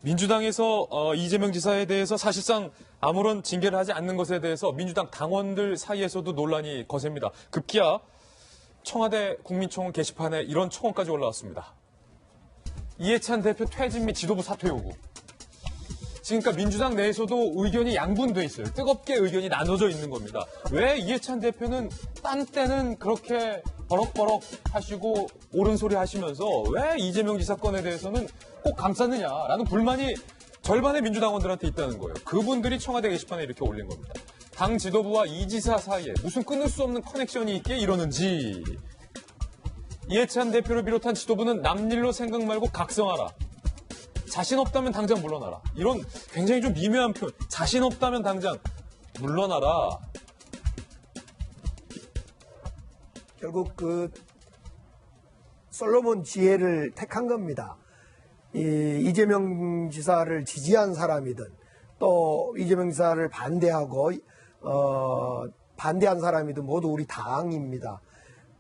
민주당에서 이재명 지사에 대해서 사실상 아무런 징계를 하지 않는 것에 대해서 민주당 당원들 사이에서도 논란이 거셉니다. 급기야 청와대 국민청원 게시판에 이런 청원까지 올라왔습니다. 이해찬 대표 퇴진 및 지도부 사퇴 요구. 지금 그러니까 민주당 내에서도 의견이 양분돼 있어요. 뜨겁게 의견이 나눠져 있는 겁니다. 왜 이해찬 대표는 딴 때는 그렇게 버럭버럭 하시고 옳은 소리 하시면서 왜 이재명 지사 건에 대해서는 꼭 감쌌느냐라는 불만이 절반의 민주당원들한테 있다는 거예요. 그분들이 청와대 게시판에 이렇게 올린 겁니다. 당 지도부와 이 지사 사이에 무슨 끊을 수 없는 커넥션이 있게 이러는지. 이해찬 대표를 비롯한 지도부는 남 일로 생각 말고 각성하라. 자신 없다면 당장 물러나라. 이런 굉장히 좀 미묘한 표현. 자신 없다면 당장 물러나라. 결국 그 솔로몬 지혜를 택한 겁니다. 이재명 지사를 지지한 사람이든 또 이재명 지사를 반대하고 반대한 사람이든 모두 우리 당입니다.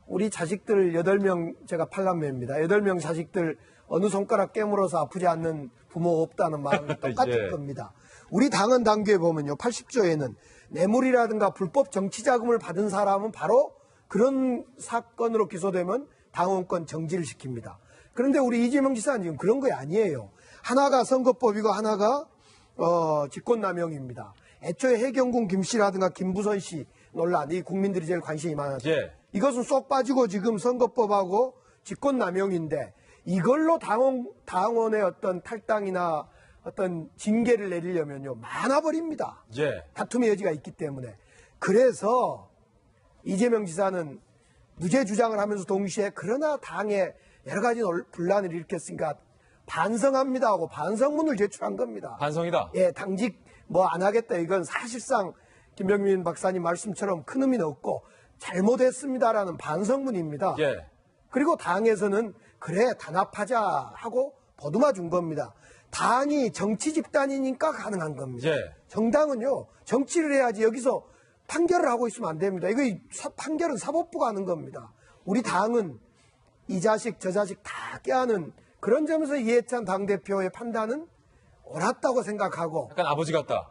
우리 자식들 8명, 제가 8남매입니다. 8명 자식들 어느 손가락 깨물어서 아프지 않는 부모 없다는 말은 똑같을 겁니다. 우리 당헌 당규에 보면요. 80조에는 뇌물이라든가 불법 정치 자금을 받은 사람은 바로 그런 사건으로 기소되면 당원권 정지를 시킵니다. 그런데 우리 이재명 지사는 지금 그런 거 아니에요. 하나가 선거법이고 하나가 직권남용입니다. 애초에 해경군 김 씨라든가 김부선 씨 논란, 이 국민들이 제일 관심이 많았죠. 이것은 쏙 빠지고 지금 선거법하고 직권남용인데 이걸로 당원의 어떤 탈당이나 어떤 징계를 내리려면요 많아버립니다. 다툼의 여지가 있기 때문에. 그래서 이재명 지사는 무죄 주장을 하면서 동시에 그러나 당에 여러 가지 분란을 일으켰으니까 반성합니다 하고 반성문을 제출한 겁니다. 반성이다. 예, 당직 뭐 안 하겠다. 이건 사실상 김병민 박사님 말씀처럼 큰 의미는 없고 잘못했습니다라는 반성문입니다. 그리고 당에서는 그래 단합하자 하고 보듬어 준 겁니다. 당이 정치 집단이니까 가능한 겁니다. 정당은요 정치를 해야지 여기서 판결을 하고 있으면 안 됩니다. 이거 판결은 사법부가 하는 겁니다. 우리 당은 이 자식 저 자식 다 껴안은 그런 점에서 이해찬 당대표의 판단은 옳았다고 생각하고. 약간 아버지 같다.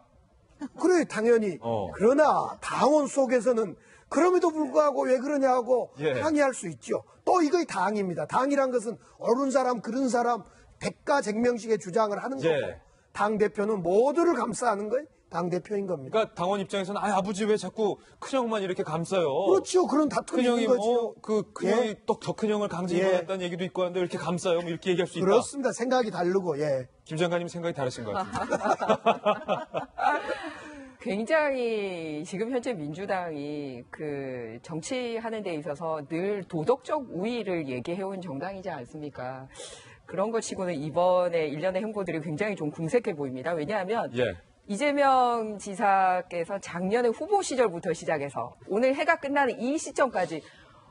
그래 당연히. 그러나 당원 속에서는 그럼에도 불구하고 왜 그러냐고 항의할 수 있죠. 또 이거 당입니다. 당이란 것은 옳은 사람 그른 사람 백가쟁명식의 주장을 하는 거고 당대표는 모두를 감싸는 거예요. 당대표인 겁니다. 그러니까 당원 입장에서는 아버지 왜 자꾸 큰형만 이렇게 감싸요. 그렇죠. 그런 다툼이 있는 거죠. 큰형이 또 더 큰형을 강제 입원했다는 얘기도 있고 한데 이렇게 감싸요. 뭐 이렇게 얘기할 수 있다. 그렇습니다. 생각이 다르고. 김 장관님 생각이 다르신 것 같은데. 굉장히 지금 현재 민주당이 그 정치하는 데 있어서 늘 도덕적 우위를 얘기해온 정당이지 않습니까? 그런 것 치고는 이번에 일련의 행보들이 굉장히 좀 궁색해 보입니다. 왜냐하면 이재명 지사께서 작년에 후보 시절부터 시작해서 오늘 해가 끝나는 이 시점까지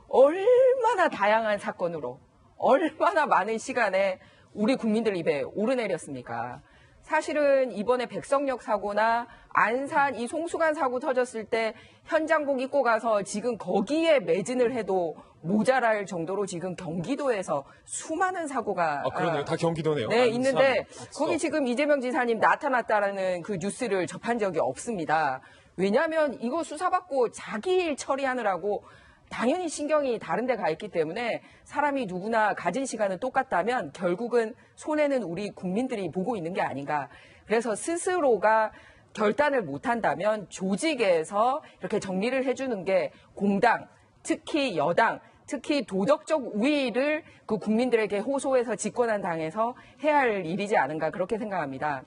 얼마나 다양한 사건으로 얼마나 많은 시간에 우리 국민들 입에 오르내렸습니까? 사실은 이번에 백석역 사고나 안산 이 송수관 사고 터졌을 때 현장복 입고 가서 지금 거기에 매진을 해도 모자랄 정도로 지금 경기도에서 수많은 사고가 그러네요. 다 경기도네요. 네, 있는데 거기 지금 이재명 지사님 나타났다라는 그 뉴스를 접한 적이 없습니다. 왜냐하면 이거 수사받고 자기 일 처리하느라고 당연히 신경이 다른 데 가 있기 때문에 사람이 누구나 가진 시간은 똑같다면 결국은 손해는 우리 국민들이 보고 있는 게 아닌가. 그래서 스스로가 결단을 못한다면 조직에서 이렇게 정리를 해주는 게 공당, 특히 여당, 특히 도덕적 우위를 그 국민들에게 호소해서 집권한 당에서 해야 할 일이지 않은가 그렇게 생각합니다.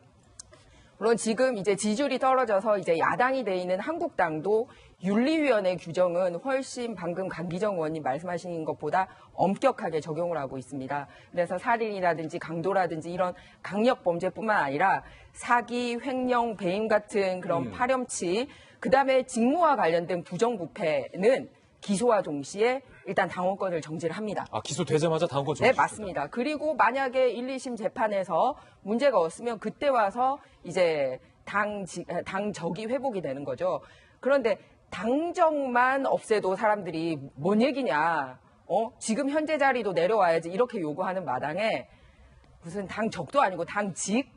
물론 지금 이제 지지율이 떨어져서 이제 야당이 돼 있는 한국당도 윤리위원회 규정은 훨씬 방금 강기정 의원님 말씀하신 것보다 엄격하게 적용을 하고 있습니다. 그래서 살인이라든지 강도라든지 이런 강력 범죄뿐만 아니라 사기, 횡령, 배임 같은 그런 파렴치, 그다음에 직무와 관련된 부정부패는 기소와 동시에 일단 당원권을 정지를 합니다. 기소되자마자 당원권 정지? 네, 맞습니다. 그리고 만약에 1, 2심 재판에서 문제가 없으면 그때 와서 이제 당적이 회복이 되는 거죠. 그런데 당적만 없애도 사람들이 뭔 얘기냐, 지금 현재 자리도 내려와야지 이렇게 요구하는 마당에 무슨 당적도 아니고 당직,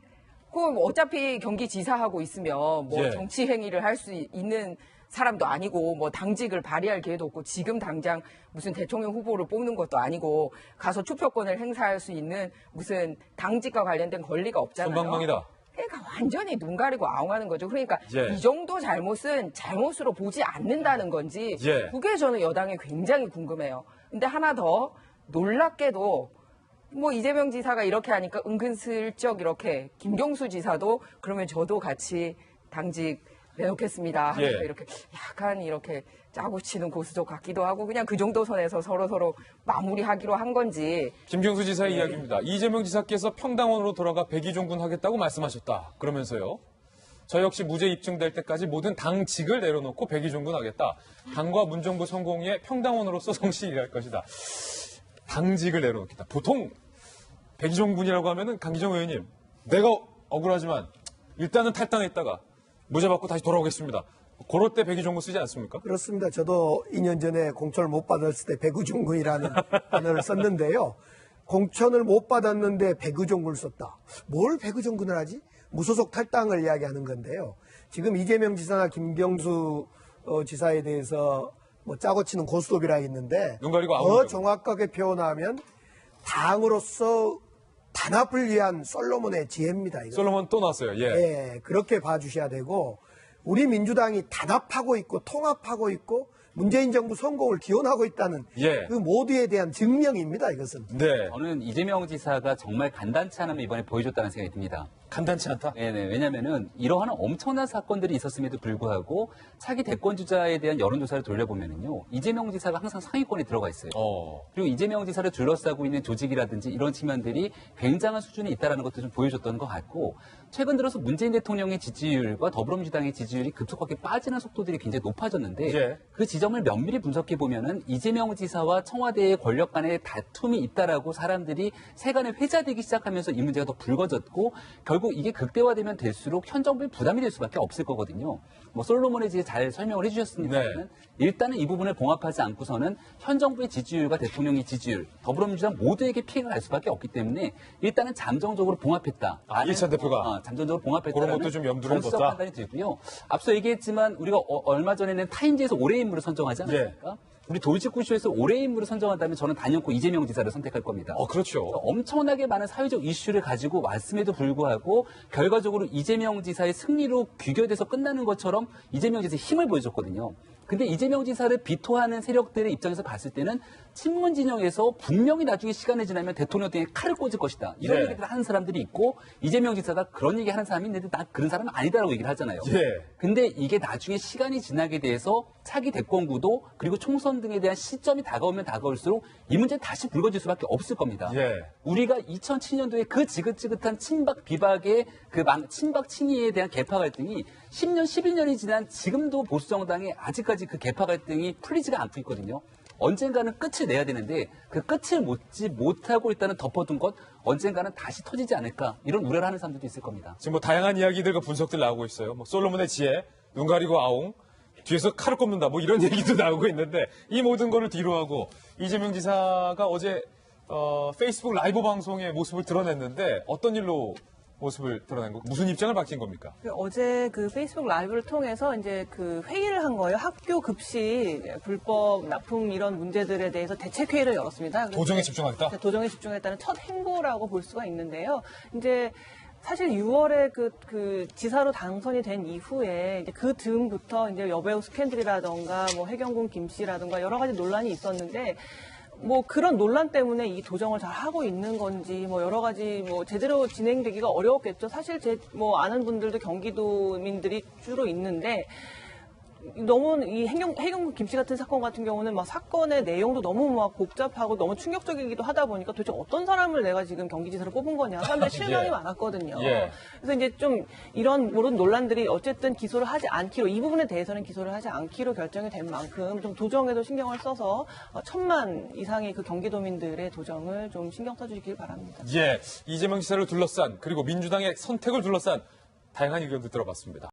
그럼 어차피 경기지사하고 있으면 뭐 예. 정치 행위를 할 수 있는 사람도 아니고 뭐 당직을 발휘할 기회도 없고 지금 당장 무슨 대통령 후보를 뽑는 것도 아니고 가서 투표권을 행사할 수 있는 무슨 당직과 관련된 권리가 없잖아요. 손방망이다. 그러니까 완전히 눈 가리고 아웅하는 거죠. 그러니까 예. 이 정도 잘못은 잘못으로 보지 않는다는 건지 예. 그게 저는 여당에 굉장히 궁금해요. 근데 하나 더 놀랍게도 뭐 이재명 지사가 이렇게 하니까 은근슬쩍 이렇게 김경수 지사도 그러면 저도 같이 당직 내놓겠습니다 하면서 예. 이렇게 약간 이렇게 짜고 치는 고수족 같기도 하고 그냥 그 정도 선에서 서로 마무리하기로 한 건지. 김경수 지사의 이야기입니다. 이재명 지사께서 평당원으로 돌아가 백의종군 하겠다고 말씀하셨다. 그러면서요. 저 역시 무죄 입증될 때까지 모든 당직을 내려놓고 백의종군 하겠다. 당과 문정부 성공에 평당원으로서 성실히 일할 것이다. 당직을 내려놓겠다. 보통 백의종군이라고 하면은 강기정 의원님, 내가 억울하지만 일단은 탈당했다가 무죄 받고 다시 돌아오겠습니다. 그럴 때 백의종군 쓰지 않습니까? 그렇습니다. 저도 2년 전에 공천을 못 받았을 때 백의종군이라는 단어를 썼는데요. 공천을 못 받았는데 백의종군을 썼다. 뭘 백의종군을 하지? 무소속 탈당을 이야기하는 건데요. 지금 이재명 지사나 김경수 지사에 대해서 뭐 짜고 치는 고스톱이라 했는데 눈 가리고 더 아웅하죠. 정확하게 표현하면 당으로서 단합을 위한 솔로몬의 지혜입니다. 이거. 솔로몬 또 나왔어요. 예. 예, 그렇게 봐주셔야 되고 우리 민주당이 단합하고 있고 통합하고 있고 문재인 정부 성공을 기원하고 있다는 예. 그 모두에 대한 증명입니다. 이것은. 네. 저는 이재명 지사가 정말 간단치 않음을 이번에 보여줬다는 생각이 듭니다. 간단치 않다. 네네. 왜냐면은 이러한 엄청난 사건들이 있었음에도 불구하고 차기 대권 주자에 대한 여론조사를 돌려보면은요. 이재명 지사가 항상 상위권에 들어가 있어요. 그리고 이재명 지사를 둘러싸고 있는 조직이라든지 이런 측면들이 굉장한 수준에 있다는 것도 좀 보여줬던 것 같고 최근 들어서 문재인 대통령의 지지율과 더불어민주당의 지지율이 급속하게 빠지는 속도들이 굉장히 높아졌는데 예. 그 지점을 면밀히 분석해 보면은 이재명 지사와 청와대의 권력 간의 다툼이 있다라고 사람들이 세간에 회자되기 시작하면서 이 문제가 더 불거졌고 결국 이게 극대화되면 될수록 현 정부에 부담이 될 수밖에 없을 거거든요. 뭐 솔로몬의 지혜 잘 설명을 해주셨습니다만 네. 일단은 이 부분을 봉합하지 않고서는 현 정부의 지지율과 대통령의 지지율, 더불어민주당 모두에게 피해가 갈 수밖에 없기 때문에 일단은 잠정적으로 봉합했다. 이해찬 대표가. 잠정적으로 봉합했다는 그런 것도 좀 염두를 정치적 뒀다. 판단이 들고요. 앞서 얘기했지만 우리가 얼마 전에는 타임지에서 올해의 인물을 선정하지 않았습니까? 우리 돌직구쇼에서 올해의 인물을 선정한다면 저는 단연코 이재명 지사를 선택할 겁니다. 그렇죠. 엄청나게 많은 사회적 이슈를 가지고 왔음에도 불구하고 결과적으로 이재명 지사의 승리로 귀결돼서 끝나는 것처럼 이재명 지사의 힘을 보여줬거든요. 근데 이재명 지사를 비토하는 세력들의 입장에서 봤을 때는 친문 진영에서 분명히 나중에 시간이 지나면 대통령 등에 칼을 꽂을 것이다. 이런 예. 얘기를 하는 사람들이 있고 이재명 지사가 그런 얘기 하는 사람이 있는데 나 그런 사람은 아니다라고 얘기를 하잖아요. 예. 근데 이게 나중에 시간이 지나게 돼서 차기 대권 구도 그리고 총선 등에 대한 시점이 다가오면 다가올수록 이 문제는 다시 불거질 수밖에 없을 겁니다. 예. 우리가 2007년도에 그 지긋지긋한 친박 비박의 그 친박 친이에 대한 개파 갈등이 10년, 11년이 지난 지금도 보수정당에 아직까지 그 개파 갈등이 풀리지가 않고 있거든요. 언젠가는 끝을 내야 되는데 그 끝을 못하고 일단은 덮어둔 것 언젠가는 다시 터지지 않을까 이런 우려를 하는 사람들도 있을 겁니다. 지금 뭐 다양한 이야기들과 분석들 나오고 있어요. 뭐 솔로몬의 지혜, 눈 가리고 아웅, 뒤에서 칼을 꼽는다 뭐 이런 얘기도 나오고 있는데 이 모든 거를 뒤로 하고 이재명 지사가 어제 페이스북 라이브 방송의 모습을 드러냈는데 어떤 일로 모습을 드러낸 거 무슨 입장을 밝힌 겁니까? 어제 그 페이스북 라이브를 통해서 이제 그 회의를 한 거예요. 학교 급식 불법 납품 이런 문제들에 대해서 대책회의를 열었습니다. 도정에 집중하겠다? 도정에 집중했다는 첫 행보라고 볼 수가 있는데요. 이제 사실 6월에 그 지사로 당선이 된 이후에 이제 그 즈음부터 이제 여배우 스캔들이라던가 뭐 해경군 김 씨라던가 여러 가지 논란이 있었는데 뭐 그런 논란 때문에 이 도정을 잘 하고 있는 건지 뭐 여러 가지 뭐 제대로 진행되기가 어려웠겠죠. 사실 제 뭐 아는 분들도 경기도민들이 주로 있는데 너무 이 해경군 김씨 같은 사건 같은 경우는 막 사건의 내용도 너무 막 복잡하고 너무 충격적이기도 하다 보니까 도대체 어떤 사람을 내가 지금 경기지사로 뽑은 거냐 사람들이 실망이 예. 많았거든요. 예. 그래서 이제 좀 이런 모든 논란들이 어쨌든 기소를 하지 않기로 이 부분에 대해서는 기소를 하지 않기로 결정이 된 만큼 좀 도정에도 신경을 써서 1000만 이상의 그 경기도민들의 도정을 좀 신경 써주시길 바랍니다. 예. 이재명 지사를 둘러싼 그리고 민주당의 선택을 둘러싼 다양한 의견들 들어봤습니다.